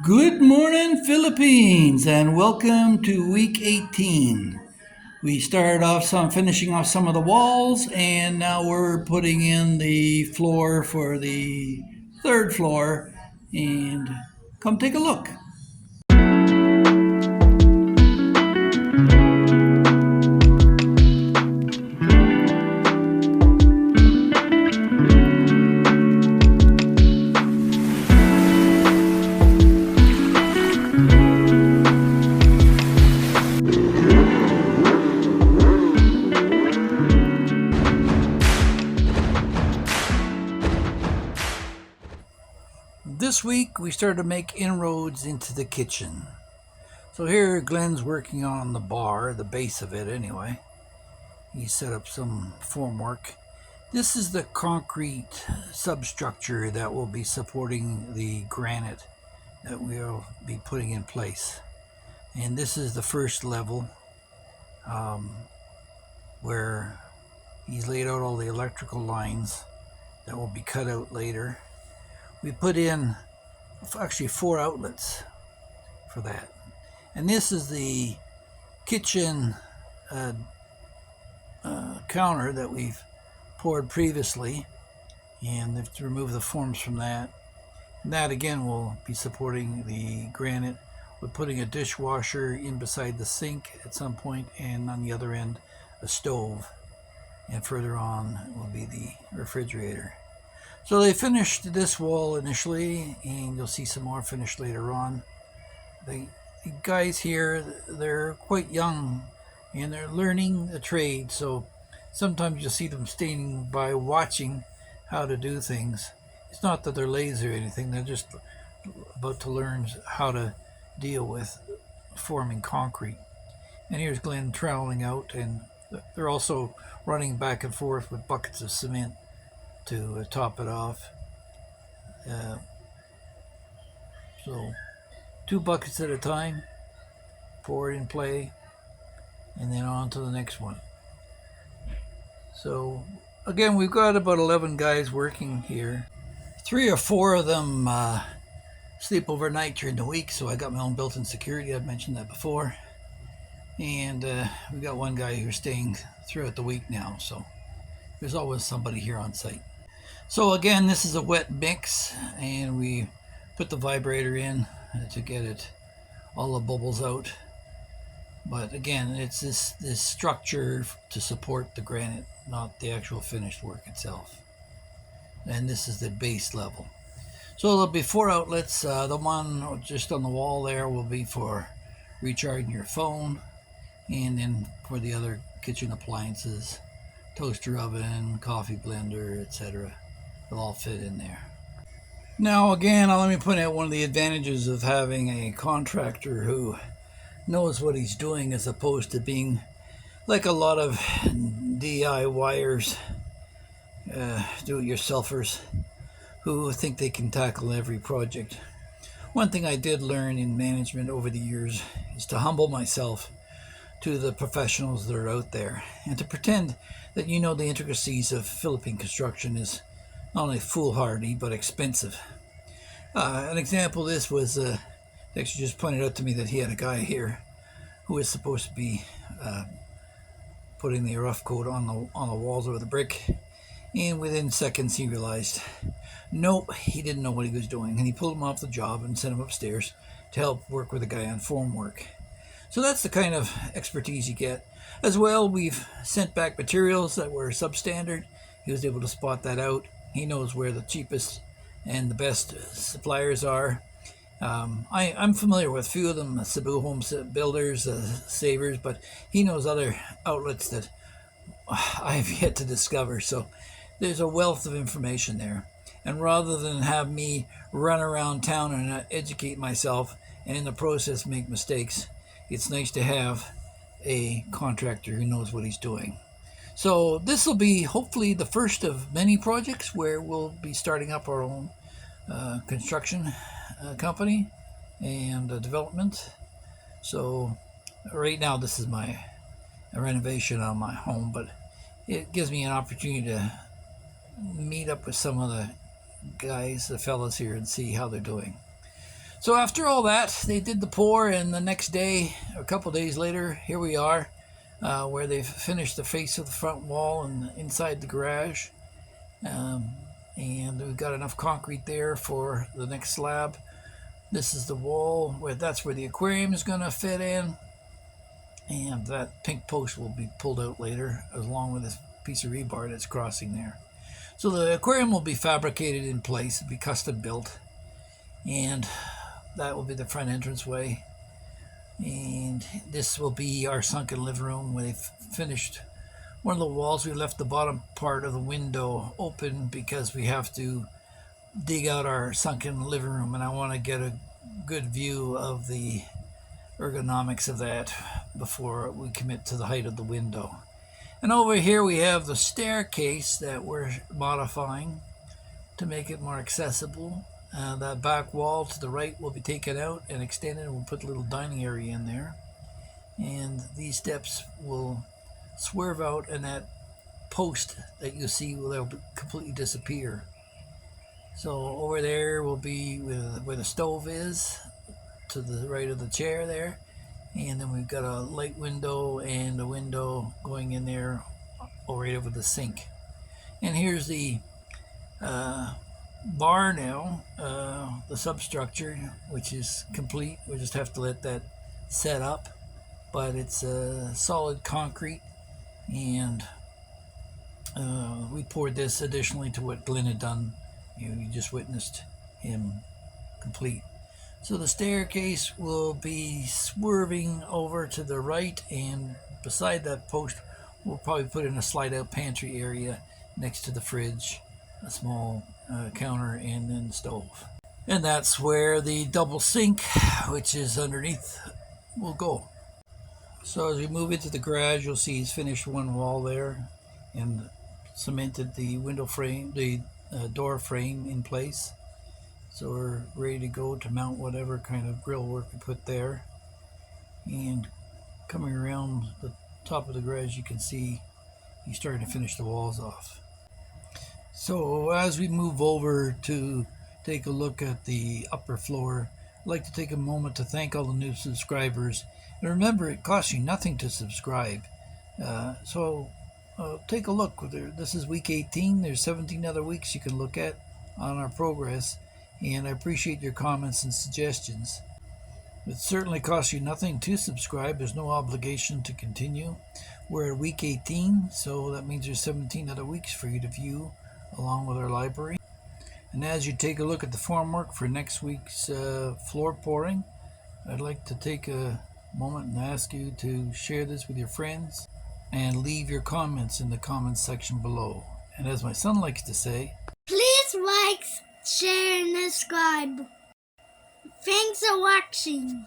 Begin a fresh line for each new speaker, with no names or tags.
Good morning, Philippines, and welcome to week 18. We started off finishing off some of the walls, and now we're putting in the floor for the third floor. And come take a look. This week we started to make inroads into the kitchen. So here Glenn's working on the bar, the base of it anyway. He set up some formwork. This is the concrete substructure that will be supporting the granite that we'll be putting in place. And this is the first level um, where he's laid out all the electrical lines that will be cut out later. We put in actually 4 outlets for that. And this is the kitchen counter that we've poured previously, and to remove the forms from that. And that again will be supporting the granite. We're putting a dishwasher in beside the sink at some point, and on the other end a stove, and further on will be the refrigerator. So they finished this wall initially, and you'll see some more finished later on. The guys here, they're quite young and they're learning the trade, so sometimes you'll see them standing by watching how to do things. It's not that they're lazy or anything, they're just about to learn how to deal with forming concrete. And here's Glenn troweling out, and they're also running back and forth with buckets of cement to top it off. So 2 buckets at a time, pour it in play, and then on to the next one. So again, we've got about 11 guys working here. 3 or 4 of them sleep overnight during the week, so I got my own built-in security. I've mentioned that before. And we got 1 guy who's staying throughout the week now, so there's always somebody here on site. So again, this is a wet mix, and we put the vibrator in to get it all the bubbles out. But again, it's this structure to support the granite, not the actual finished work itself. And this is the base level. So there'll be 4 outlets. The one just on the wall there will be for recharging your phone, and then for the other kitchen appliances, toaster oven, coffee blender, etc. They'll all fit in there. Now again, let me point out one of the advantages of having a contractor who knows what he's doing, as opposed to being like a lot of DIYers, do-it-yourselfers, who think they can tackle every project. One thing I did learn in management over the years is to humble myself to the professionals that are out there, and to pretend that you know the intricacies of Philippine construction is not only foolhardy but expensive. An example of this was actually just pointed out to me that he had a guy here who was supposed to be putting the rough coat on the walls over the brick, and within seconds he realized nope, he didn't know what he was doing, and he pulled him off the job and sent him upstairs to help work with a guy on form work. So that's the kind of expertise you get. As well, we've sent back materials that were substandard. He was able to spot that out. He knows where the cheapest and the best suppliers are. I'm familiar with a few of them, Cebu Home Builders, Savers, but he knows other outlets that I've yet to discover. So there's a wealth of information there. And rather than have me run around town and educate myself and in the process make mistakes, it's nice to have a contractor who knows what he's doing. So this will be hopefully the first of many projects where we'll be starting up our own construction company and development. So right now this is my renovation on my home, but it gives me an opportunity to meet up with some of the guys, the fellas here, and see how they're doing. So after all that, they did the pour, and the next day, a couple days later, here we are, where they've finished the face of the front wall and inside the garage. And we've got enough concrete there for the next slab. This is the wall that's where the aquarium is going to fit in, and that pink post will be pulled out later along with this piece of rebar that's crossing there. So the aquarium will be fabricated in place, it'll be custom built, and that will be the front entranceway. And this will be our sunken living room where they've finished one of the walls. We left the bottom part of the window open because we have to dig out our sunken living room, and I want to get a good view of the ergonomics of that before we commit to the height of the window. And over here we have the staircase that we're modifying to make it more accessible. That back wall to the right will be taken out and extended, and we'll put a little dining area in there. And these steps will swerve out, and that post that you see will completely disappear. So over there will be where the stove is, to the right of the chair there. And then we've got a light window and a window going in there right over the sink. And here's the bar now, the substructure, which is complete. We just have to let that set up, but it's solid concrete, and we poured this additionally to what Glenn had done. You just witnessed him complete. So the staircase will be swerving over to the right, and beside that post we'll probably put in a slide out pantry area next to the fridge, a small counter, and then stove. And that's where the double sink, which is underneath, will go. So as we move into the garage, you'll see he's finished one wall there and cemented the window frame, the door frame in place. So we're ready to go to mount whatever kind of grill work we put there. And coming around the top of the garage, you can see he's starting to finish the walls off. So as we move over to take a look at the upper floor, I'd like to take a moment to thank all the new subscribers. And remember, it costs you nothing to subscribe. So take a look. This is week 18. There's 17 other weeks you can look at on our progress. And I appreciate your comments and suggestions. It certainly costs you nothing to subscribe. There's no obligation to continue. We're at week 18, so that means there's 17 other weeks for you to view along with our library. And as you take a look at the formwork for next week's floor pouring, I'd like to take a moment and ask you to share this with your friends and leave your comments in the comments section below. And as my son likes to say,
please like, share, and subscribe. Thanks for watching.